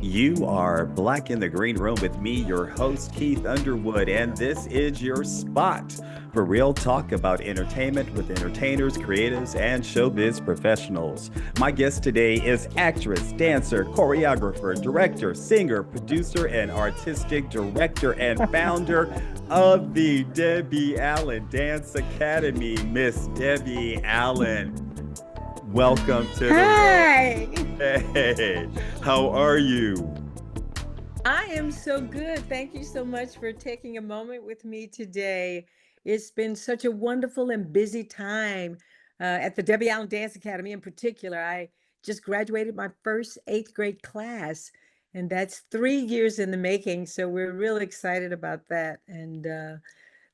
You are Black in the Green Room with me, your host, Keith Underwood, and this is your spot for real talk about entertainment with entertainers, creatives, and showbiz professionals. My guest today is actress, dancer, choreographer, director, singer, producer, and artistic director, and founder of the Debbie Allen Dance Academy, Miss Debbie Allen. Welcome to the room. Hi, Hey, how are you? I am so good. Thank you so much for taking a moment with me today. It's been such a wonderful and busy time at the Debbie Allen Dance Academy in particular. I just graduated my first eighth grade class, and that's 3 years in the making. So we're really excited about that and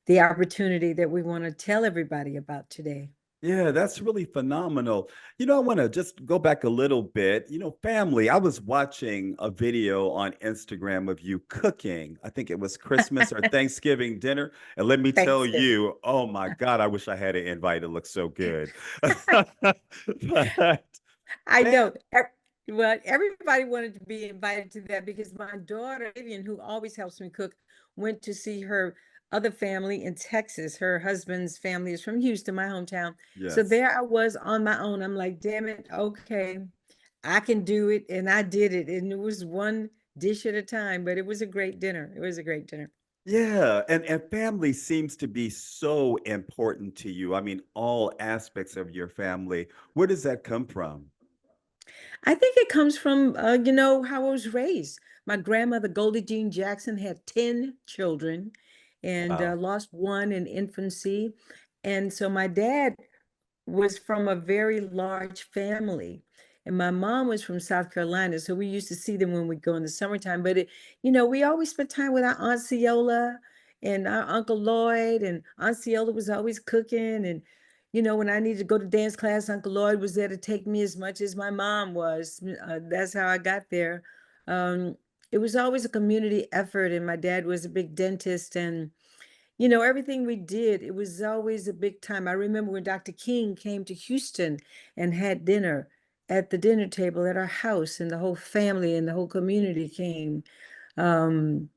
the opportunity that we want to tell everybody about today. Yeah, that's really phenomenal. I want to just go back a little bit. Family, I was watching a video on Instagram of you cooking. I think it was Christmas or Thanksgiving dinner. And let me tell Thanksgiving. you, oh my God, I wish I had an invite. It looks so good. But I fam- know. Well, everybody wanted to be invited to that because my daughter, Vivian, who always helps me cook, went to see her other family in Texas. Her husband's family is from Houston, my hometown. So yes. there I was on my own. I'm like, damn it, okay, I can do it. And I did it. And it was one dish at a time, but it was a great dinner. It was a great dinner. Yeah, and family seems to be so important to you. I mean, all aspects of your family. Where does that come from? I think it comes from, how I was raised. My grandmother, Goldie Jean Jackson, had 10 children and Wow. lost one in infancy. And so my dad was from a very large family. And my mom was from South Carolina. So we used to see them when we go in the summertime. But, we always spent time with our Aunt Ciola and our Uncle Lloyd. And Aunt Ciola was always cooking. And, when I needed to go to dance class, Uncle Lloyd was there to take me as much as my mom was. That's how I got there. Um, it was always a community effort. And my dad was a big dentist. And everything we did, it was always a big time. I remember when Dr. King came to Houston and had dinner at the dinner table at our house, and the whole family and the whole community came. Um,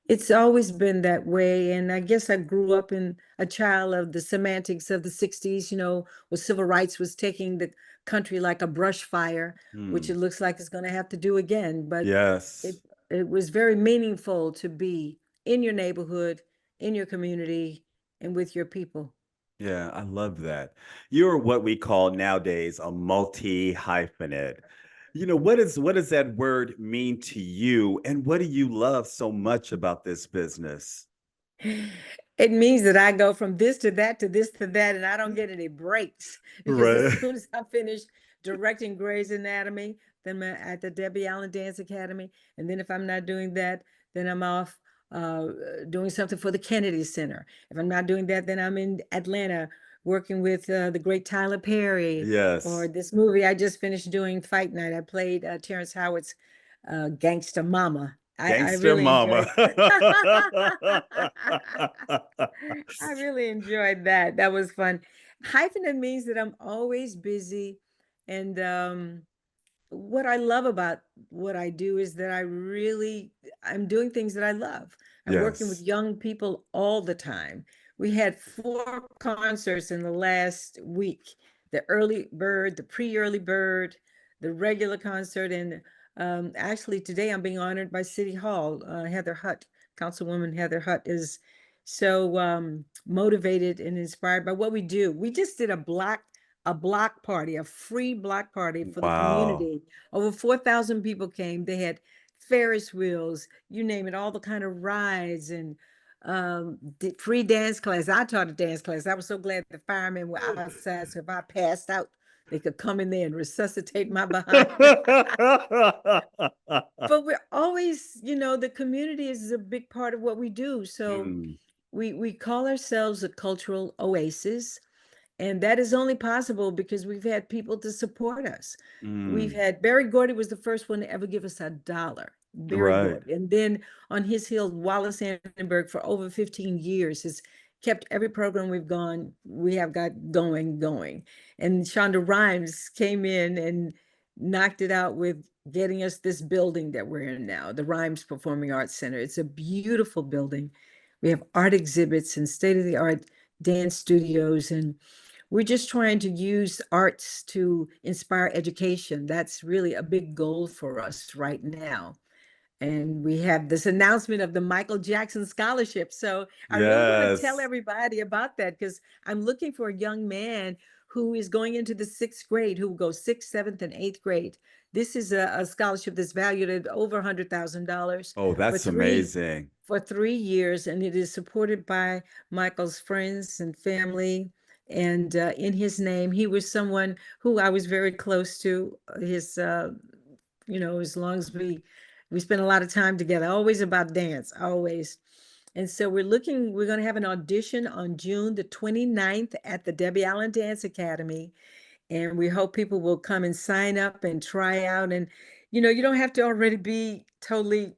it's always been that way. And I guess I grew up in a child of the semantics of the 60s, where civil rights was taking the country like a brush fire, which Hmm. it looks like it's going to have to do again. But it Yes. it was very meaningful to be in your neighborhood, in your community, and with your people. Yeah, I love that. You're what we call nowadays a multi-hyphenate. What does that word mean to you, and what do you love so much about this business? It means that I go from this to that to this to that, and I don't get any breaks because as Right. soon as I finish directing Grey's Anatomy, then I'm at the Debbie Allen Dance Academy, and then if I'm not doing that, then I'm off uh, doing something for the Kennedy Center. If I'm not doing that, then I'm in Atlanta working with the great Tyler Perry. Or Yes. this movie I just finished doing, Fight Night. I played Terrence Howard's gangster mama. I Gangster really mama. enjoyed. I really enjoyed that. That was fun. Hyphenate means that I'm always busy. And what I love about what I do is that I'm doing things that I love. I'm working with Yes. young people all the time. We had 4 concerts in the last week: the early bird, the pre-early bird, the regular concert. And actually, today I'm being honored by City Hall. Heather Hutt, Councilwoman Heather Hutt, is so motivated and inspired by what we do. We just did a block party, a free block party for the Wow. community. Over 4,000 people came. They had Ferris wheels, you name it, all the kind of rides, and did free dance class. I taught a dance class. I was so glad the firemen were outside, so if I passed out, they could come in there and resuscitate my behind. But we're always, the community is a big part of what we do. So Hmm. we call ourselves a cultural oasis, and that is only possible because we've had people to support us. We've Hmm. had Barry Gordy was the first one to ever give us $1. Barry Right. Gordy. And then on his heel, Wallace Annenberg for over 15 years has kept every program we have got going. And Shonda Rhimes came in and knocked it out with getting us this building that we're in now, the Rhymes Performing Arts Center. It's a beautiful building. We have art exhibits and state-of-the-art dance studios, and we're just trying to use arts to inspire education. That's really a big goal for us right now. And we have this announcement of the Michael Jackson Scholarship. So I really want to tell Yes. everybody about that because I'm looking for a young man who is going into the sixth grade, who will go sixth, seventh, and eighth grade. This is a scholarship that's valued at over $100,000 Oh, for that's amazing. 3 years, and it is supported by Michael's friends and family. And in his name, he was someone who I was very close to. As long as we spent a lot of time together, always about dance, always. And so we're going to have an audition on June the 29th at the Debbie Allen Dance Academy. And we hope people will come and sign up and try out. And, you don't have to already be totally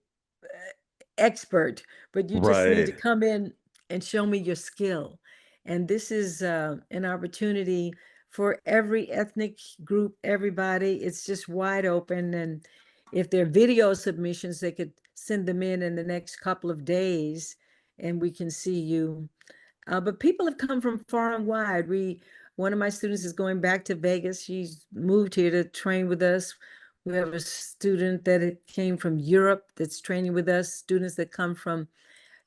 expert, but you just need to Right. come in and show me your skill. And this is an opportunity for every ethnic group, everybody. It's just wide open. And if there are video submissions, they could send them in the next couple of days and we can see you. But people have come from far and wide. One of my students is going back to Vegas. She's moved here to train with us. We have a student that came from Europe that's training with us. Students that come from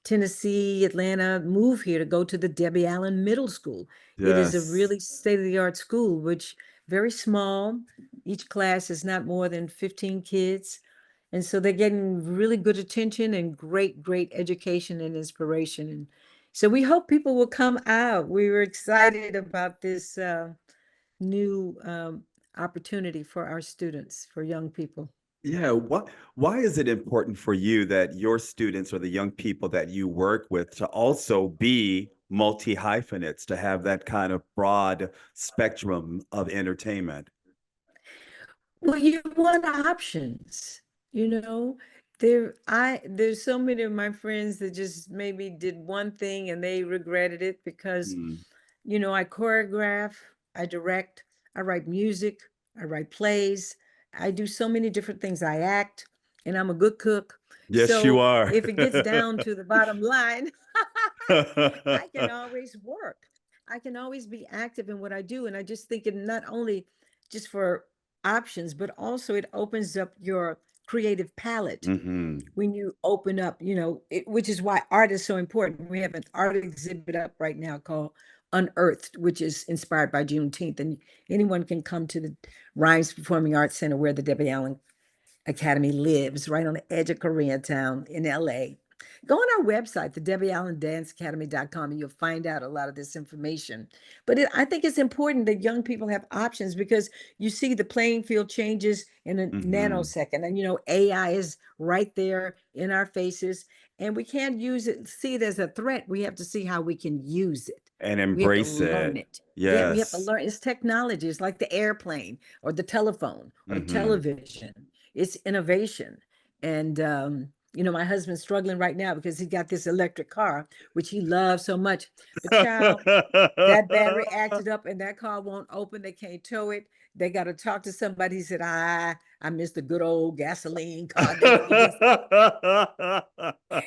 Tennessee, Atlanta, move here to go to the Debbie Allen Middle School. It is a Yes. really state-of-the-art school, which very small. Each class is not more than 15 kids. And so they're getting really good attention and great, great education and inspiration. And so we hope people will come out. We were excited about this new opportunity for our students, for young people. Yeah. Why is it important for you that your students or the young people that you work with to also be multi-hyphenates, to have that kind of broad spectrum of entertainment? Well, you want options, you know. There's so many of my friends that just maybe did one thing and they regretted it because, Mm. I choreograph, I direct, I write music, I write plays, I do so many different things. I act, and I'm a good cook. Yes, you So are. if it gets down to the bottom line, I can always work. I can always be active in what I do. And I just think it not only just for options, but also it opens up your creative palette Hmm. when you open up, which is why art is so important. We have an art exhibit up right now called Unearthed, which is inspired by Juneteenth. And anyone can come to the Rhymes Performing Arts Center where the Debbie Allen Academy lives, right on the edge of Koreatown in LA. Go on our website, the DebbieAllenDanceAcademy.com, and you'll find out a lot of this information. But I think it's important that young people have options because you see the playing field changes in a Hmm. nanosecond. And, AI is right there in our faces, and we can't see it as a threat. We have to see how we can use it. And We have to embrace learn it. it. Yeah, we have to Yes. learn. It's technology. It's like the airplane or the telephone or Hmm. television. It's innovation. And my husband's struggling right now because he got this electric car, which he loves so much. But child, that battery acted up and that car won't open. They can't tow it. They got to talk to somebody. He said, I miss the good old gasoline car days.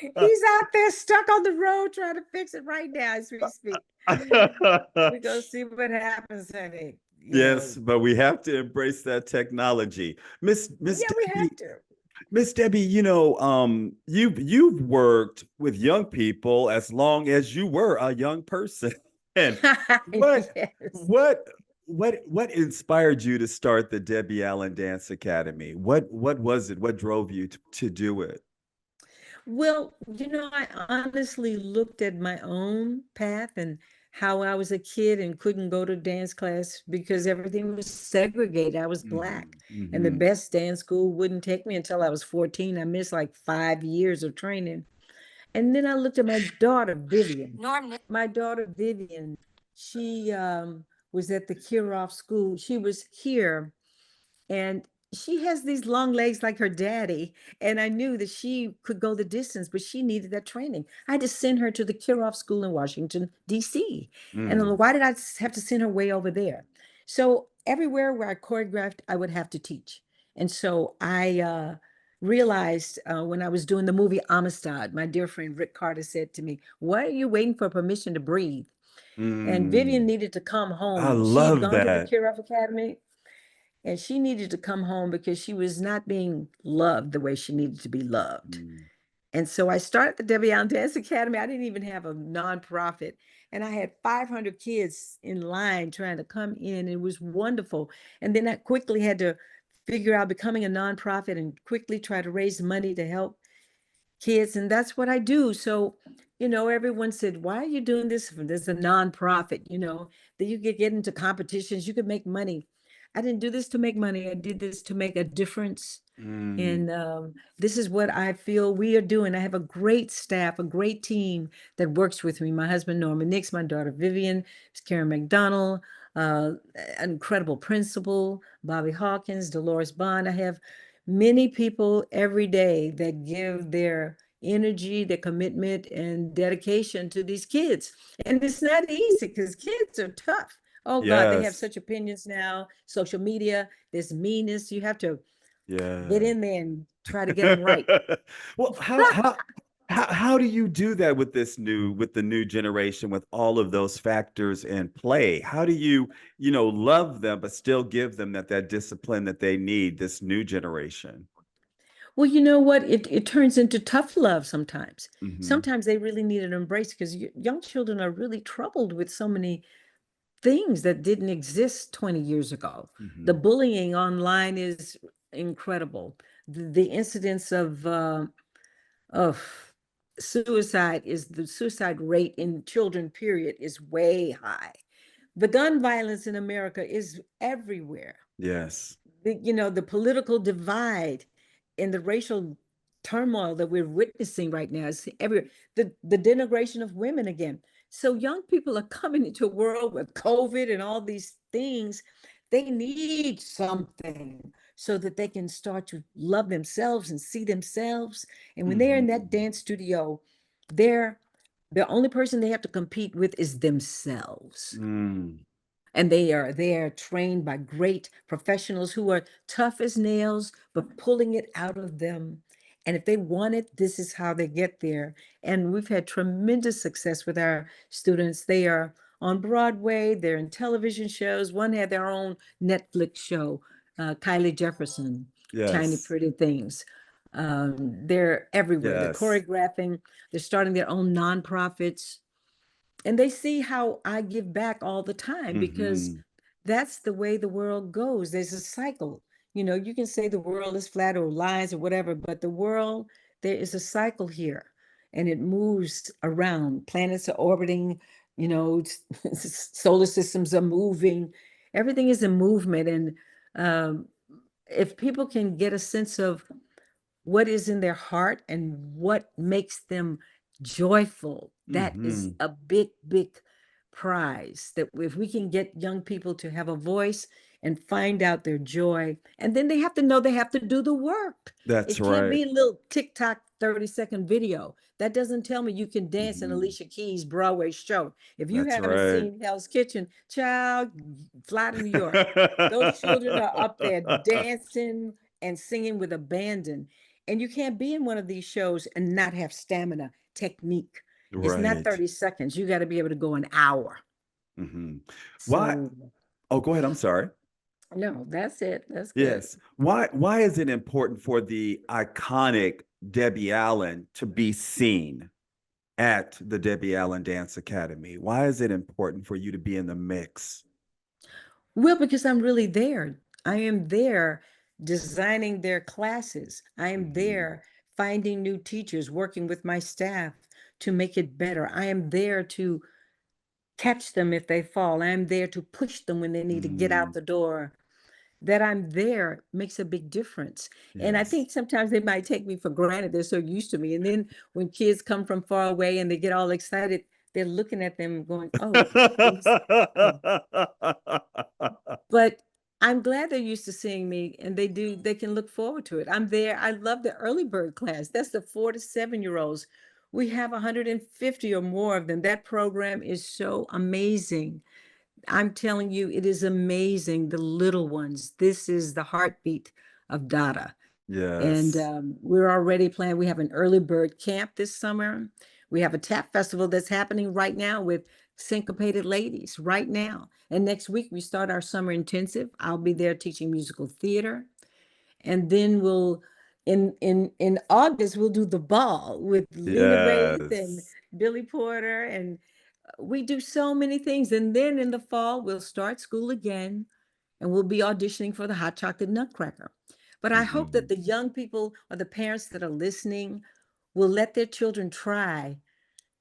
He's out there stuck on the road trying to fix it right now as we speak. We're gonna see what happens, honey. Yes, but we have to embrace that technology. Miss Yeah, we Debbie, have to. Miss Debbie, you've worked with young people as long as you were a young person. And what Yes. what what inspired you to start the Debbie Allen Dance Academy? What was it? What drove you to do it? Well, I honestly looked at my own path and how I was a kid and couldn't go to dance class because everything was segregated. I was Hmm. Black, and the Hmm. best dance school wouldn't take me until I was 14. I missed like 5 years of training. And then I looked at my daughter, Vivian. My daughter, Vivian, she was at the Kirov School. She was here, and she has these long legs like her daddy. And I knew that she could go the distance, but she needed that training. I had to send her to the Kirov School in Washington, D.C. And I'm Mm. like, why did I have to send her way over there? So everywhere where I choreographed, I would have to teach. And so I realized when I was doing the movie Amistad, my dear friend Rick Carter said to me, "Why are you waiting for permission to breathe?" And Vivian Mm, needed to come I home. She had love gone to the that. Choreographer Academy and she needed to come home because she was not being loved the way she needed to be loved. Mm, And so I started the Debbie Allen Dance Academy. I didn't even have a nonprofit. And I had 500 kids in line trying to come in. It was wonderful. And then I quickly had to figure out becoming a nonprofit and quickly try to raise money to help kids. And that's what I do. So, everyone said, "Why are you doing this? There's a nonprofit, that you could get into competitions, you could make money." I didn't do this to make money. I did this to make a difference. mm, And this is what I feel we are doing. I have a great staff, a great team that works with me. My husband, Norman Nix, my daughter, Vivian, Karen McDonald, uh, an incredible principal, Bobby Hawkins, Dolores Bond. I have many people every day that give their energy, their commitment, and dedication to these kids. And it's not easy because kids are tough. Oh God, they have yes. such opinions now, social media, this meanness. You have to get Yeah. in there and try to get them right. Well, how do you do that with with the new generation with all of those factors in play? How do you, love them but still give them that discipline that they need, this new generation? Well, you know what? It turns into tough love sometimes. Hmm. Sometimes they really need an embrace because young children are really troubled with so many things that didn't exist 20 years ago. The Hmm. bullying online is incredible. The incidence of the suicide rate in children, period, is way high. The gun violence in America is everywhere. Yes. The political divide and the racial turmoil that we're witnessing right now is everywhere. The denigration of women again. So young people are coming into a world with COVID and all these things. They need something so that they can start to love themselves and see themselves. And when they're in that Hmm. dance studio, they're the only person they have to compete with is themselves. Mm. And they are trained by great professionals who are tough as nails but pulling it out of them. And if they want it, this is how they get there. And we've had tremendous success with our students. They are on Broadway, they're in television shows. One had their own Netflix show, Kylie Jefferson, Tiny Yes. Pretty Things. They're everywhere. They're Yes. choreographing, they're starting their own nonprofits, and they see how I give back all the time because Hmm. that's the way the world goes. There's a cycle. You can say the world is flat or lies or whatever, but the world, there is a cycle here and it moves around. Planets are orbiting, solar systems are moving. Everything is in movement. And um, if people can get a sense of what is in their heart and what makes them joyful. That is Hmm. a big, big prize. That if we can get young people to have a voice and find out their joy, and then they have to know they have to do the work. That's It can't right. be a little TikTok 30-second video. That doesn't tell me you can dance in Hmm. Alicia Keys' Broadway show. If you That's haven't right. seen Hell's Kitchen, child, fly to New York. Those children are up there dancing and singing with abandon. And you can't be in one of these shows and not have stamina, technique. It's not Right. 30 seconds. You got to be able to go an hour. Hmm. Why? So, Oh, go ahead. I'm sorry. no, that's it. That's good. Yes. Why is it important for the iconic Debbie Allen to be seen at the Debbie Allen Dance Academy? Why is it important for you to be in the mix? Well, because I'm really there. I am there designing their classes. I am Hmm. there finding new teachers, working with my staff to make it better. I am there to catch them if they fall. I am there to push them when they need to get out Mm, the door. That I'm there makes a big difference. And I yes. think sometimes they might take me for granted. They're so used to me. And then when kids come from far away and they get all excited, they're looking at them going, oh, oh. But I'm glad they're used to seeing me and they can look forward to it. I'm there. I love the early bird class. That's the 4 to 7 year olds. We have 150 or more of them. That program is so amazing. I'm telling you, it is amazing. The little ones. This is the heartbeat of DADA. And Yes. we're already planning. We have an early bird camp this summer. We have a tap festival that's happening right now with syncopated ladies right now. And next week we start our summer intensive. I'll be there teaching musical theater. And then we'll in August we'll do the ball with Lena Waithe and Yes. Billy Porter, and we do so many things. And then in the fall we'll start school again, and we'll be auditioning for the Hot Chocolate Nutcracker. But I hope that Mhm. the young people or the parents that are listening will let their children try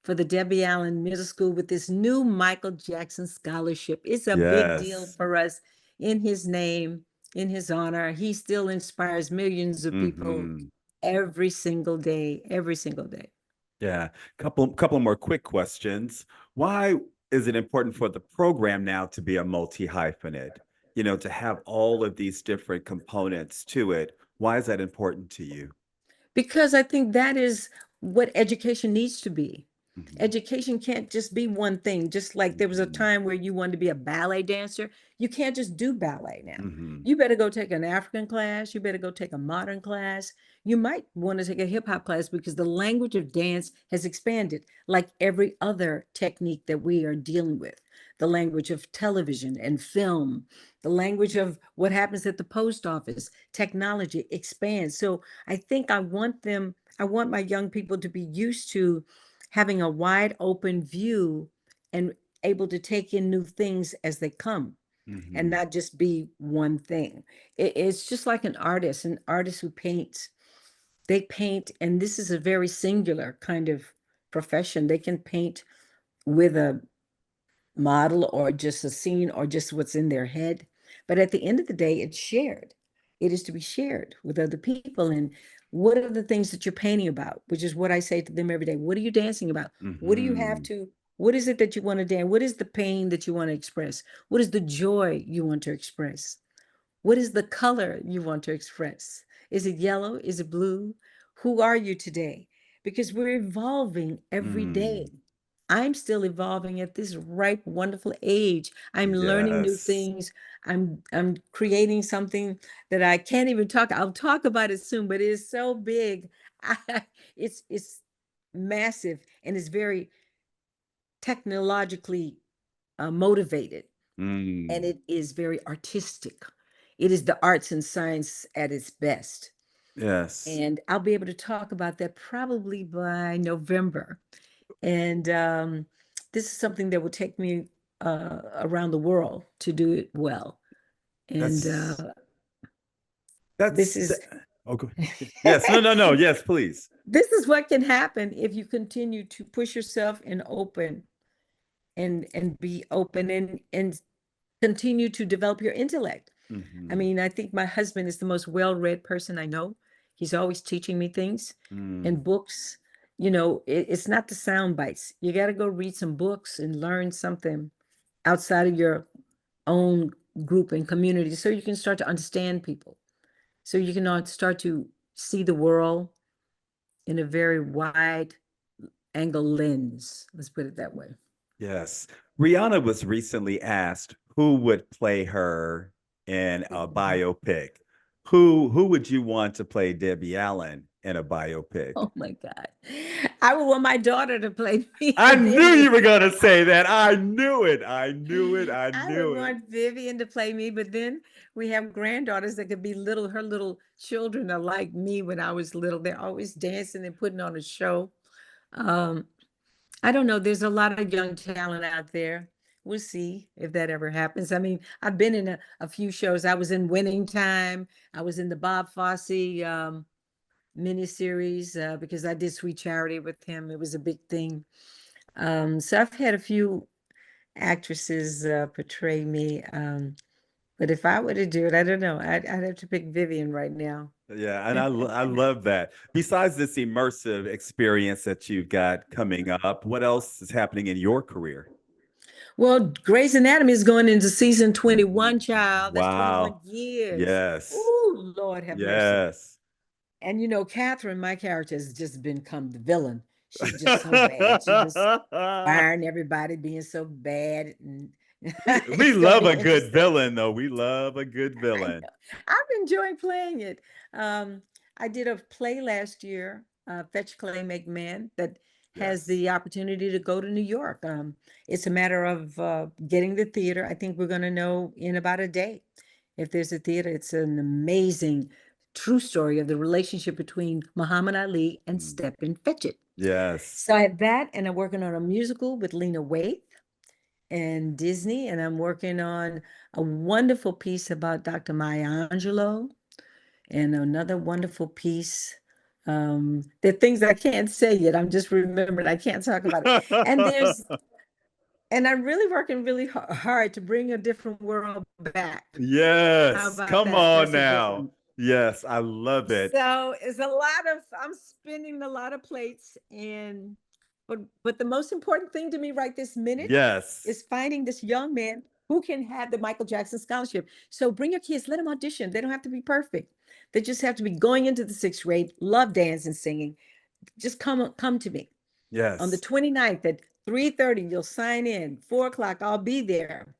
for the Debbie Allen Middle School with this new Michael Jackson scholarship. It's a big deal Yes. for us, in his name, in his honor. He still inspires millions of people Hmm. every single day, every single day. Yeah. Couple more quick questions. Why is it important for the program now to be a multi-hyphenate? You know, to have all of these different components to it. Why is that important to you? Because I think that is what education needs to be. Mhm. Education can't just be one thing. Just like there was a Mhm. time where you wanted to be a ballet dancer, you can't just do ballet now. Mhm. You better go take an African class. You better go take a modern class. You might want to take a hip hop class because the language of dance has expanded, like every other technique that we are dealing with. The language of television and film, the language of what happens at the post office, technology expands. So I think I want my young people to be used to having a wide open view and able to take in new things as they come and Mhm. not just be one thing. It's just like an artist who paints. They paint, and this is a very singular kind of profession. They can paint with a model or just a scene or just what's in their head. But at the end of the day, it's shared. It is to be shared with other people. And what are the things that you're painting about? Which is what I say to them every day. What are you dancing about? What do you have Mhm. to, what is it that you want to dance? What is the pain that you want to express? What is the joy you want to express? What is the color you want to express? Is it yellow? Is it blue? Who are you today? Because we're evolving every day. Mm. I'm still evolving at this ripe, wonderful age. I'm learning new Yes. things. I'm creating something that I can't even talk. I'll talk about it soon, but it is so big. It's massive, and it's very technologically motivated, and Mm. it is very artistic. It is the arts and science at its best. Yes. And I'll be able to talk about that probably by November. And this is something that will take me around the world to do it well. And That's this that's is oh, yes. No, no, no. Yes, please. this is what can happen if you continue to push yourself and open and be open and continue to develop your intellect. I Mhm. mean, I think my husband is the most well-read person I know. He's always teaching me things Mm. and books. You know, it's not the sound bites. You got to go read some books and learn something outside of your own group and community so you can start to understand people. So you can start to see the world in a very wide angle lens. Let's put it that way. Yes. Rihanna was recently asked who would play her in a biopic. Who would you want to play Debbie Allen in a biopic? Oh my God. I would want my daughter to play me I and knew you Vivian. were gonna say that. I knew it. I knew it. I I would knew it. want Vivian to play me, but then we have granddaughters that could be little, her little children are like me when I was little. They're always dancing and putting on a show. Um, I don't know. There's a lot of young talent out there. We'll see if that ever happens. I mean, I've been in a few shows. I was in Winning Time. I was in the Bob Fosse miniseries because I did Sweet Charity with him. It was a big thing. So I've had a few actresses portray me. But if I were to do it, I don't know. I'd have to pick Vivian right now. Yeah, and I love that. Besides this immersive experience that you've got coming up, what else is happening in your career? Well, Grey's Anatomy is going into season Mhm. 21, child. That's 21 Wow. years. Yes. Ooh, Lord have mercy. Yes. And you know, Catherine, my character, has just become the villain. She's just so bad. She just firing everybody, being so bad. And We It's going to love be a good interesting. villain, though. We love a good I villain. know. I'm enjoying playing it. I did a play last year, Fetch Clay Make Man, that has Yes. the opportunity to go to New York. It's a matter of getting the theater. I think we're going to know in about a day if there's a theater. It's an amazing true story of the relationship between Muhammad Ali and Mm. Stepin Fetchit. Yes. So I have that, and I'm working on a musical with Lena Waithe and Disney, and I'm working on a wonderful piece about Dr. Maya Angelou and another wonderful piece. There are things I can't say yet. I'm just remembering I can't talk about it. And there's and I'm really working really hard to bring a different world back. How Yes. about Come that? on That's a good now. one. Yes, I love it. So it's a lot of I'm spinning a lot of plates and but the most important thing to me right this minute Yes. is finding this young man who can have the Michael Jackson scholarship. So bring your kids, let them audition. They don't have to be perfect. They just have to be going into the sixth grade, love dance and singing. Just come to me. On the Yes. 29th at 3:30, you'll sign in. 4 o'clock, I'll be there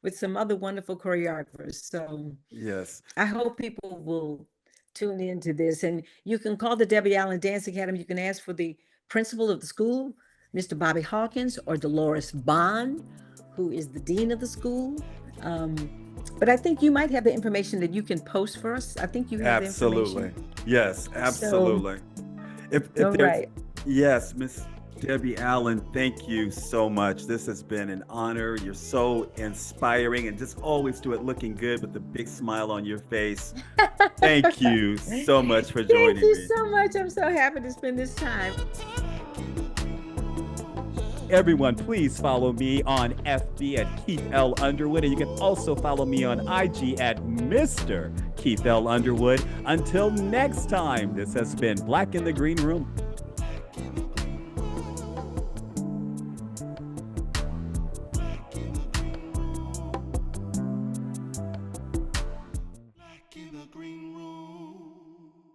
with some other wonderful choreographers. So Yes. I hope people will tune into this. And you can call the Debbie Allen Dance Academy. You can ask for the principal of the school, Mr. Bobby Hawkins, or Dolores Bond, who is the dean of the school. Um, but I think you might have the information that you can post for us. I think you have the Absolutely. information. Yes, So, absolutely. If all there's right. yes, Miss Debbie Allen, thank you so much. This has been an honor. You're so inspiring and just always do it looking good with a big smile on your face. Thank you so much for Thank joining you me. so much. I'm so happy to spend this time. Everyone, please follow me on FB at Keith L. Underwood. And you can also follow me on IG at Mr. Keith L. Underwood. Until next time, this has been Black in the Green Room.